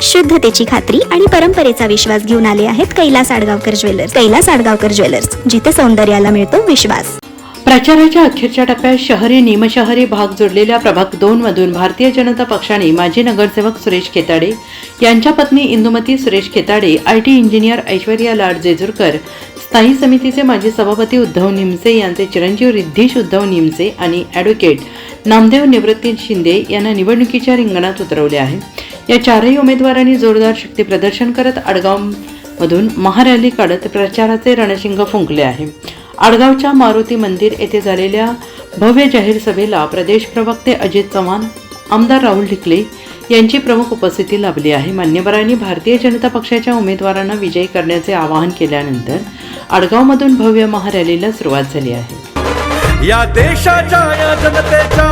शुद्धतेची खात्री आणि परंपरेचा विश्वास घेऊन आले आहेत कैलास आडगावकर ज्वेलर्स. कैलास आडगावकर ज्वेलर्स, जिथे सौंदर्याला मिळतो विश्वास. प्रचाराच्या अखेरच्या टप्प्यात शहरी निमशहरी भाग जोडलेल्या प्रभाग 2 मधून भारतीय जनता पक्षाने माजी नगरसेवक सुरेश खेताडे यांच्या पत्नी इंदुमती सुरेश खेताडे, IT इंजिनियर ऐश्वर्या लाड जेजुरकर, स्थायी समितीचे माजी सभापती उद्धव निमसे यांचे चिरंजीव रिद्धीश उद्धव निमसे आणि ॲडव्होकेट नामदेव निवृत्ती शिंदे यांना निवडणुकीच्या रिंगणात उतरवले आहे. या चारही उमेदवारांनी जोरदार शक्ती प्रदर्शन करत आडगावमधून महारॅली काढत प्रचाराचे रणशिंग फुंकले आहे. आडगावच्या मारुती मंदिर येथे झालेल्या भव्य जाहीर सभेला प्रदेश प्रवक्ते अजित चव्हाण, आमदार राहुल ढिकले यांची प्रमुख उपस्थिती लाभली आहे. मान्यवरांनी भारतीय जनता पक्षाच्या उमेदवारांना विजयी करण्याचे आवाहन केल्यानंतर आडगावमधून भव्य महारॅलीला सुरुवात झाली आहे. या देशाच्या या जनतेच्या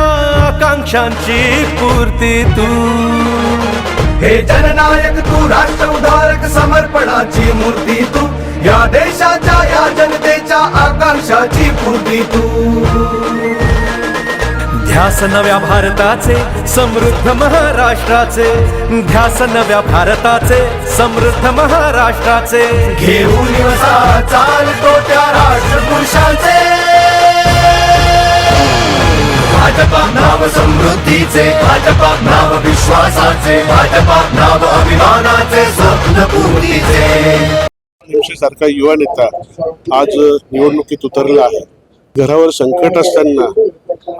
आकांक्षांची पूर्ती तू, हे जननायक तू, राष्ट्र उद्धारक समर्पणाची मूर्ती तू, या देशाच्या या जनतेच्या आकांक्षाची पूर्ती तू. ध्यास नव्या भारताचे, समृद्ध महाराष्ट्राचे, ध्यास नव्या भारताचे, समृद्ध महाराष्ट्राचे, घेऊन चालतो त्या राष्ट्रपुरुषांचे. भाजपा नाव समृद्धीचे, भाजपा नाव विश्वासाचे, भाजपा नाव अभिमानाचे, स्वप्न पूर्तीचे. सारखा युवा नेता आज निवडणुकीत उतरला आहे. घरावर संकट असताना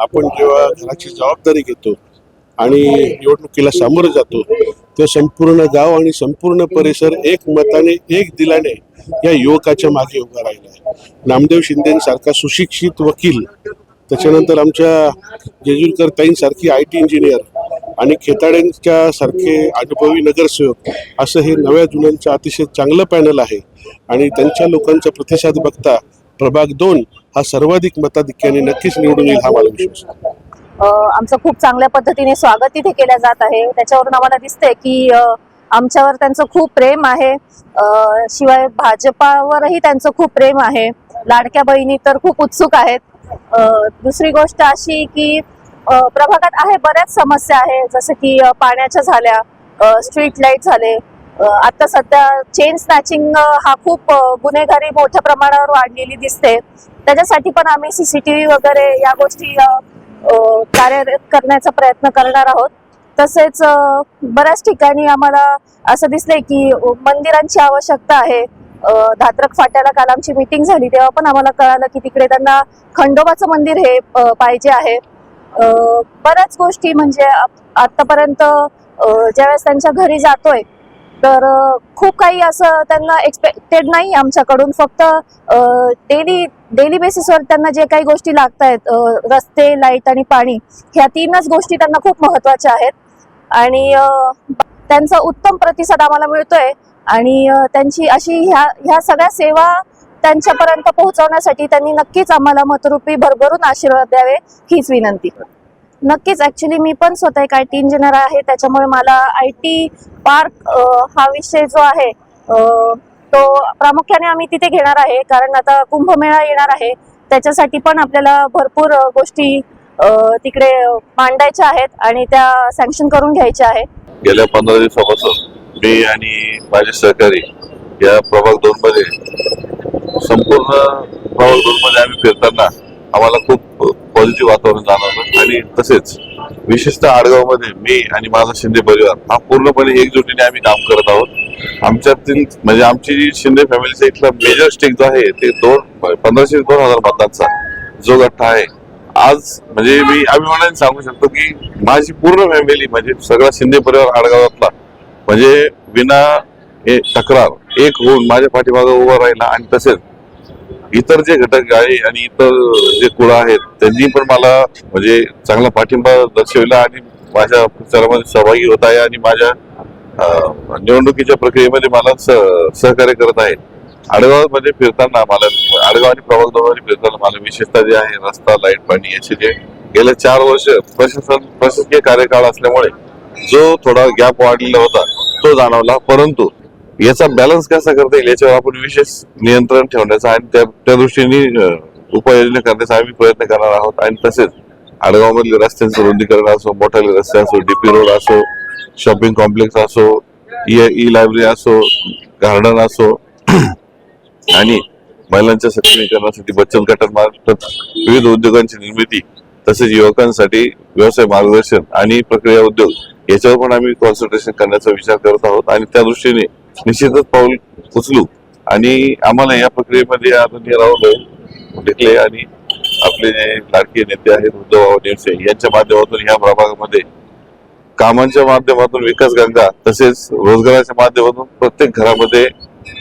आपण जेव्हा घराची जबाबदारी घेतो आणि निवडणुकीला सामोरं जातो, तेव्हा संपूर्ण गाव आणि संपूर्ण परिसर एक मताने, एक दिलाने या युवकाच्या मागे उभा राहिला आहे. नामदेव शिंदेसारखा सुशिक्षित वकील, त्याच्यानंतर आमच्या जेजुरकर ताईंसारखी IT इंजिनियर आणि खेताड्यांच्या सारखे अनुभवी नगरसेवक, असं हे नव्या जुन्यांचं अतिशय चांगलं पॅनल आहे. आणि त्यांच्या लोकांचा प्रतिसाद बघता प्रभाग 2 हा सर्वाधिक मताधिक्याने नक्कीच निवडून येईल, हा मला विश्वास आहे. आमचं खूप चांगल्या पद्धतीने स्वागत इथे केलं जात आहे. त्याच्यावरून आम्हाला दिसतंय की आमच्यावर त्यांचं खूप प्रेम आहे. शिवाय भाजपावरही त्यांचं खूप प्रेम आहे. लाडक्या बहिणी तर खूप उत्सुक आहेत. दुसरी गोष्ट अशी की प्रभागात आहे बऱ्याच समस्या आहे, जसं की पाण्याच्या झाल्या, स्ट्रीट लाईट झाले. आता सध्या चेन स्नॅचिंग हा खूप गुन्हेगारी मोठ्या प्रमाणावर वाढलेली दिसते. त्याच्यासाठी पण आम्ही CCTV वगैरे या गोष्टी कार्यरत करण्याचा प्रयत्न करणार आहोत. तसेच बऱ्याच ठिकाणी आम्हाला असं दिसलंय की मंदिरांची आवश्यकता आहे. धात्रक फाट्याला काल आमची मीटिंग झाली तेव्हा पण आम्हाला कळालं की तिकडे त्यांना खंडोबाचं मंदिर हे पाहिजे आहे. बऱ्याच गोष्टी म्हणजे आतापर्यंत ज्यावेळेस त्यांच्या घरी जातोय तर खूप काही असं त्यांना एक्सपेक्टेड नाही आमच्याकडून. फक्त डेली बेसिसवर त्यांना जे काही गोष्टी लागत आहेत, रस्ते, लाईट आणि पाणी, ह्या 3च गोष्टी त्यांना खूप महत्त्वाच्या आहेत. आणि त्यांचा उत्तम प्रतिसाद आम्हाला मिळतोय. आणि त्यांची अशी ह्या सगळ्या सेवा त्यांच्यापर्यंत पोहोचवण्यासाठी त्यांनी नक्कीच आम्हाला मतरूपी भरभरून आशीर्वाद द्यावे, हीच विनंती. नक्कीच, ऍक्च्युली मी पण स्वतः एक IT इंजिनियर आहे. त्याच्यामुळे मला IT पार्क हा विषय जो आहे तो प्रामुख्याने आम्ही तिथे घेणार आहे. कारण आता कुंभमेळा येणार आहे, त्याच्यासाठी पण आपल्याला भरपूर गोष्टी तिकडे मांडायच्या आहेत आणि त्या सँक्शन करून घ्यायच्या आहेत. गेल्या 15 दिवसापासून मी आणि माझे सहकारी या प्रभाग 2 मध्ये, संपूर्ण प्रभाग 2 मध्ये आम्ही फिरताना आम्हाला खूप पॉझिटिव्ह वातावरण जाणवलं. आणि तसेच विशेषतः आडगाव मध्ये मी आणि माझा शिंदे परिवार हा पूर्णपणे एकजुटीने आम्ही काम करत आहोत. आमच्यातील म्हणजे आमची जी शिंदे फॅमिलीचा इथला मेजर स्टेक जो आहे ते 1500 ते 2000 मतांचा जो गठ्ठा आहे. आज म्हणजे मी अभिमानाने सांगू शकतो की माझी पूर्ण फॅमिली म्हणजे सगळा शिंदे परिवार आडगावातला म्हणजे विना तक्रार एक होऊन माझ्या पाठीमागे उभा राहिला. आणि तसेच इतर जे घटक आहे आणि इतर जे कुळं आहेत त्यांनी पण मला म्हणजे चांगला पाठिंबा दर्शविला आणि माझ्या प्रचारामध्ये सहभागी होत आहे आणि माझ्या निवडणुकीच्या प्रक्रियेमध्ये मला सहकार्य करत आहेत. आडगावमध्ये फिरताना मला, आडगाव आणि प्रभाग 2 मध्ये फिरताना मला विशेषतः जे आहे रस्ता, लाईट, पाणी याचे जे गेल्या 4 वर्ष प्रशासकीय कार्यकाळ असल्यामुळे जो थोडा गॅप वाढलेला होता तो जाणवला. परंतु याचा बॅलन्स कसा करता येईल याच्यावर आपण विशेष नियंत्रण ठेवण्याचा आणि त्या दृष्टीने उपाययोजना करण्याचा आम्ही प्रयत्न करणार आहोत. आणि तसेच आडगावमधले रस्त्यांचं रुंदीकरण असो, मोठाले रस्ते असो, DP रोड असो, शॉपिंग कॉम्प्लेक्स असो, ई लायब्ररी असो, गार्डन असो आणि महिलांच्या सक्षमीकरणासाठी बचत गटांमार्फत विविध उद्योगांची निर्मिती, तसेच युवकांसाठी व्यवसाय मार्गदर्शन आणि प्रक्रिया उद्योग याच्यावर पण आम्ही कॉन्सन्ट्रेशन करण्याचा विचार करत आहोत आणि त्या दृष्टीने निश्चितच पाऊल उचलू. आणि आम्हाला या प्रक्रियेमध्ये आदरणीय राहुल ढिकले आणि आपले जे लाडके नेते आहेत उद्धव नेमसे यांच्या माध्यमातून या प्रभागामध्ये कामांच्या माध्यमातून विकास गंगा तसेच रोजगाराच्या माध्यमातून प्रत्येक घरामध्ये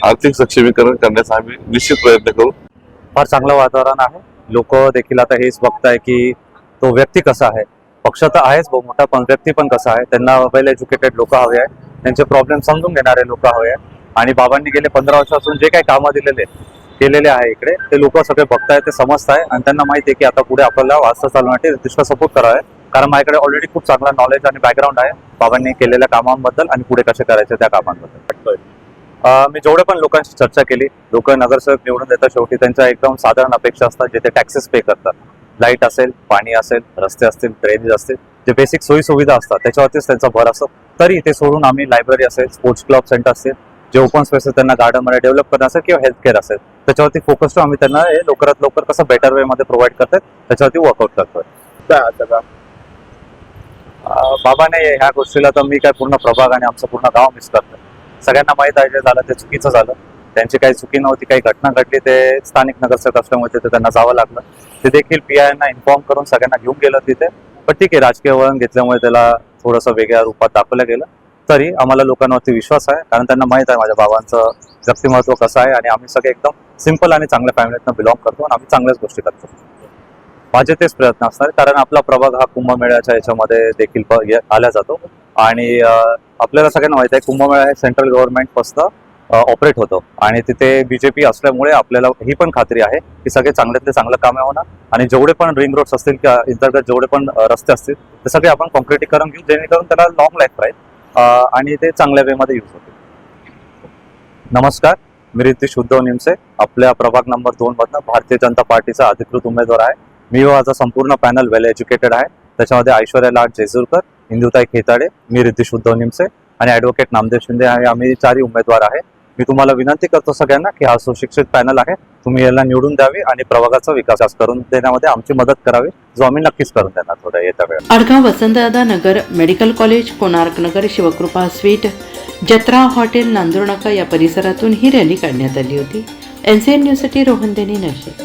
आर्थिक सक्षमीकरण करण्याचा आम्ही निश्चित प्रयत्न करू. फार चांगलं वातावरण आहे. लोक देखील आता हेच बघताय की तो व्यक्ती कसा आहे. पक्ष तर आहेच बहुत मोठा, पण व्यक्ती पण कसा आहे. त्यांना वेल एज्युकेटेड लोक हवे आहे, त्यांचे प्रॉब्लेम समजून घेणारे लोक हवे आहे. आणि बाबांनी गेले 15 वर्षापासून जे काही कामं केलेले आहे इकडे, ते लोक सगळे बघताय, ते समजताय आणि त्यांना माहिती आहे की आता पुढे आपल्याला वास्तव चालवण्यासाठी तितका सपोर्ट करावा आहे. कारण माझ्याकडे ऑलरेडी खूप चांगला नॉलेज आणि बॅकग्राऊंड आहे बाबांनी केलेल्या कामांबद्दल आणि पुढे कसे करायचे त्या कामांबद्दल. मी जेवढे पण लोकांशी चर्चा केली, लोक नगरसेवक निवडून देतात शेवटी त्यांच्या एकदम साधारण अपेक्षा असतात, जे ते टॅक्सेस पे करतात. लाईट असेल, पाणी असेल, रस्ते असतील, ड्रेनेज असतील, जे बेसिक सोयी सुविधा असतात त्याच्यावरतीच त्यांचा भर असतो. तरी ते सोडून आम्ही लायब्ररी असेल, स्पोर्ट्स क्लब सेंटर असेल, जे ओपन स्पेसेस त्यांना गार्डनमध्ये डेव्हलप करणं असेल किंवा हेल्थ केअर असेल, त्याच्यावरती फोकस आम्ही त्यांना हे लवकरात लवकर कसं बेटर वे मध्ये प्रोव्हाइड करतात त्याच्यावरती वर्कआउट करतोय. बाबाने ह्या गोष्टीला तर मी काय पूर्ण प्रभाग आणि आमचं पूर्ण गाव मिस करतो. सगळ्यांना माहित आहे जे झालं ते चुकीचं झालं. त्यांची काही चुकी नव्हती, काही घटना घडली, ते स्थानिक नगरसेवक असल्यामुळे तिथे त्यांना जावं लागलं. ते देखील PIना इन्फॉर्म करून सगळ्यांना घेऊन गेलं तिथे. पण ठीक आहे, राजकीय वळण घेतल्यामुळे त्याला थोडंसं वेगळ्या रूपात दाखवलं गेलं. तरी आम्हाला लोकांवरती विश्वास आहे, कारण त्यांना माहित आहे माझ्या बाबांचं व्यक्तिमत्व कसं आहे आणि आम्ही सगळे एकदम सिंपल आणि चांगल्या फॅमिलीतनं बिलॉंग करतो आणि आम्ही चांगल्याच गोष्टी करतो. माझे तेच प्रयत्न असणार, कारण आपला प्रभाग हा कुंभमेळ्याच्या याच्यामध्ये देखील आला जातो आणि आपल्याला सगळ्यांना माहित आहे कुंभमेळा हे सेंट्रल गव्हर्नमेंट पासून ऑपरेट होतो आणि तिथे BJP असल्यामुळे आपल्याला ही पण खात्री आहे की सगळे चांगल्यातले चांगलं कामे होणार आणि जेवढे पण रिंग रोड्स असतील किंवा इंतर्गत जेवढे पण रस्ते असतील ते सगळे आपण कॉन्क्रिटीकरण घेऊ, जेणेकरून त्याला लॉंग लाईफ राहील आणि ते चांगल्या वेमध्ये यूज होतील. नमस्कार, मी रितेश उद्धव निमसे, आपल्या प्रभाग नंबर 2 मधनं भारतीय जनता पार्टीचा अधिकृत उमेदवार आहे. मी माझा संपूर्ण पॅनल वेल एज्युकेटेड आहे. त्याच्यामध्ये ऐश्वर्या लाड जेजूरकर, इंदुताई खेताडे, मी रितेश उद्धव निमसे आणि ॲडव्होकेट नामदेव शिंदे आहे. आम्ही 4 उमेदवार आहे. मी तुम्हाला विनंती करतो सगळ्यांना की हा सुशिक्षित पॅनल आहे, तुम्ही याला निवडून द्यावी आणि प्रभागाचा विकास करून देण्यामध्ये आमची मदत करावी, जो आम्ही नक्कीच करून देणार थोड्या येत्या वेळेत. आडगाव वसंतदादा नगर, मेडिकल कॉलेज, कोणार्क नगर, शिवकृपा स्वीट, जत्रा हॉटेल, नांदूर नाका या परिसरातून ही रॅली काढण्यात आली होती. NCN न्यूजसाठी रोहन देनी, नाशिक.